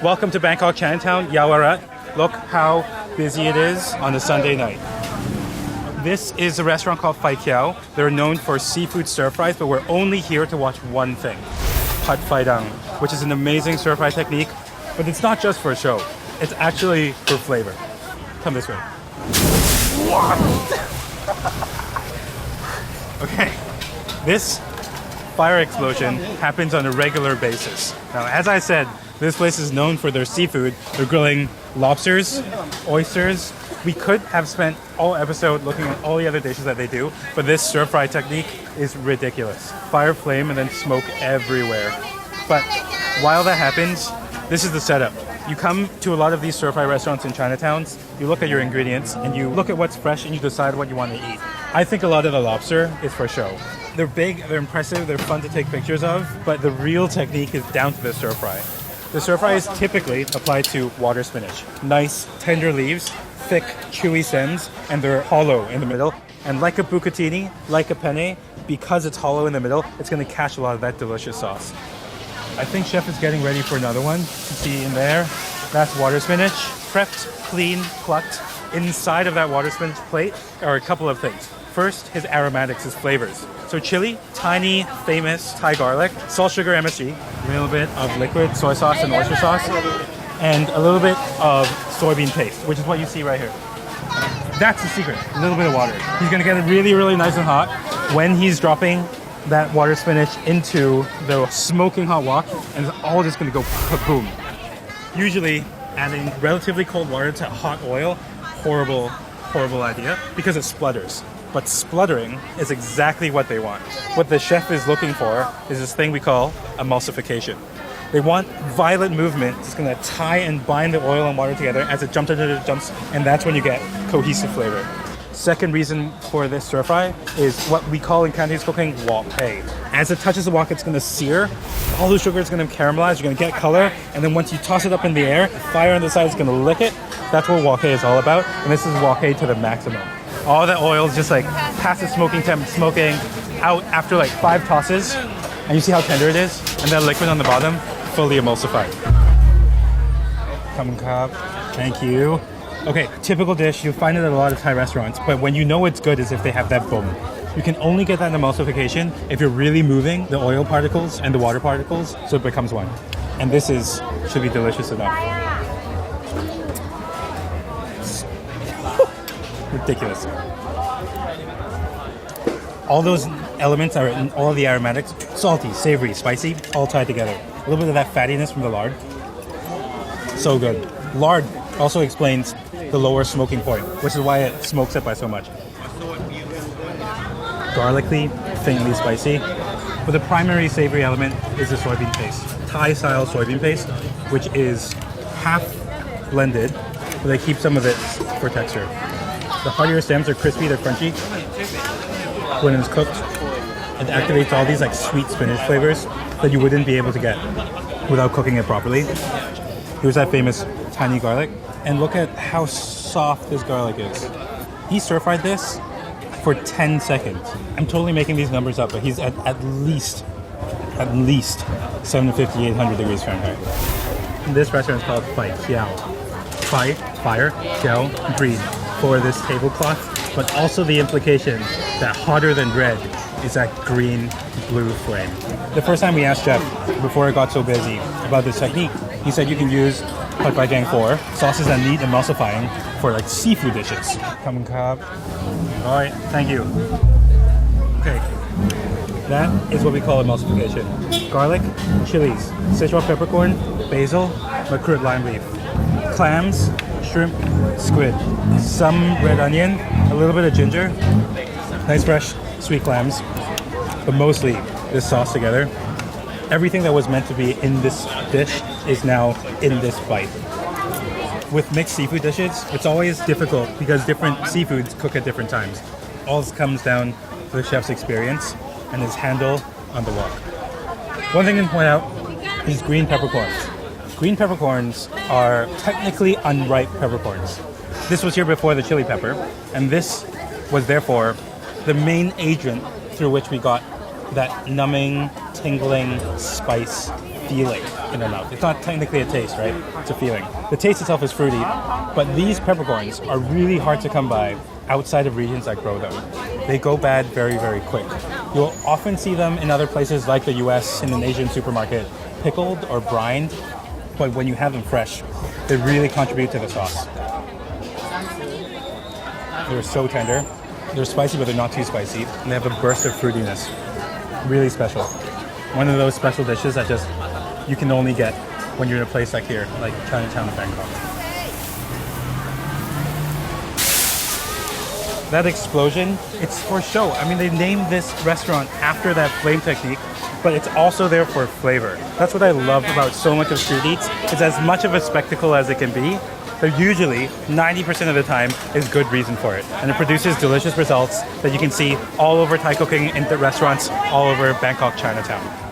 Welcome to Bangkok Chinatown, Yaowarat. Look how busy it is on a Sunday night. This is a restaurant called Fikeaw. They're known for seafood stir fries, but we're only here to watch one thing, Pad Phai Dang, which is an amazing stir fry technique, but it's not just for show. It's actually for flavor. Come this way. Okay, this fire explosion happens on a regular basis. Now, as I said, this place is known for their seafood. They're grilling lobsters, oysters. We could have spent all episode looking at all the other dishes that they do, but this stir fry technique is ridiculous. Fire, flame, and then smoke everywhere. But while that happens, this is the setup. You come to a lot of these stir fry restaurants in Chinatowns, you look at your ingredients, and you look at what's fresh and you decide what you want to eat. I think a lot of the lobster is for show. They're big, they're impressive, they're fun to take pictures of, but the real technique is down to the stir fry. The stir fry is typically applied to water spinach. Nice, tender leaves, thick, chewy stems, and they're hollow in the middle. And like a bucatini, like a penne, because it's hollow in the middle, it's going to catch a lot of that delicious sauce. I think Chef is getting ready for another one. You see in there, that's water spinach, prepped, clean, plucked. Inside of that water spinach plate are a couple of things. First, his aromatics, his flavors. So chili, tiny, famous Thai garlic, salt, sugar, MSG, a little bit of liquid soy sauce and oyster sauce, and a little bit of soybean paste, which is what you see right here. That's the secret, a little bit of water. He's gonna get it really, really nice and hot when he's dropping that water spinach into the smoking hot wok, and it's all just gonna go kaboom. Usually, adding relatively cold water to hot oil, horrible idea, because it splutters. But spluttering is exactly what they want. What the chef is looking for is this thing we call emulsification. They want violent movement. It's going to tie and bind the oil and water together as it jumps, and that's when you get cohesive flavor. Second reason for this stir fry is what we call in Cantonese cooking wok hei. As it touches the wok, it's going to sear. All the sugar is going to caramelize. You're going to get color, and then once you toss it up in the air, the fire on the side is going to lick it. That's what wok hei is all about, and this is wok hei to the maximum. All that oil is just like past the smoking temp, smoking out after like 5 tosses, and you see how tender it is, and that liquid on the bottom, fully emulsified. Come cup, thank you. Okay, typical dish, you'll find it at a lot of Thai restaurants, but when you know it's good is if they have that boom. You can only get that emulsification if you're really moving the oil particles and the water particles, so it becomes one. And this should be delicious enough. Ridiculous. All those elements are in all the aromatics, salty, savory, spicy, all tied together. A little bit of that fattiness from the lard. So good. Lard also explains the lower smoking point, which is why it smokes it by so much. Garlicky, faintly spicy. But the primary savory element is the soybean paste. Thai-style soybean paste, which is half blended, but they keep some of it for texture. The heartier stems are crispy, they're crunchy. When it's cooked, it activates all these like sweet spinach flavors that you wouldn't be able to get without cooking it properly. Here's that famous tiny garlic. And look at how soft this garlic is. He stir-fried this for 10 seconds. I'm totally making these numbers up, but he's at least 750, 800 degrees Fahrenheit. And this restaurant is called Fikeaw. Fai, fire, kiao, green, for this tablecloth, but also the implication that hotter than red is that green-blue flame. The first time we asked Chef, before it got so busy, about this technique, he said you can use Pad Phai Dang 4 sauces that need emulsifying for like seafood dishes. Come cup. All right, thank you. Okay, that is what we call emulsification. Garlic, chilies, Sichuan peppercorn, basil, macroot lime leaf, clams, shrimp, squid, some red onion, a little bit of ginger, nice fresh sweet clams, but mostly this sauce together. Everything that was meant to be in this dish is now in this bite. With mixed seafood dishes, it's always difficult because different seafoods cook at different times. All this comes down to the chef's experience and his handle on the wok. One thing to point out is green peppercorns. Green peppercorns are technically unripe peppercorns. This was here before the chili pepper, and this was therefore the main agent through which we got that numbing, tingling spice feeling in their mouth. It's not technically a taste, right? It's a feeling. The taste itself is fruity, but these peppercorns are really hard to come by outside of regions that grow them. They go bad very, very quick. You'll often see them in other places like the US in an Asian supermarket, pickled or brined, but when you have them fresh, they really contribute to the sauce. They're so tender. They're spicy, but they're not too spicy. And they have a burst of fruitiness. Really special. One of those special dishes that just you can only get when you're in a place like here, like Chinatown in Bangkok. That explosion, it's for show. I mean, they named this restaurant after that flame technique, but it's also there for flavor. That's what I love about so much of street eats. It's as much of a spectacle as it can be, but usually 90% of the time is good reason for it. And it produces delicious results that you can see all over Thai cooking in the restaurants all over Bangkok, Chinatown.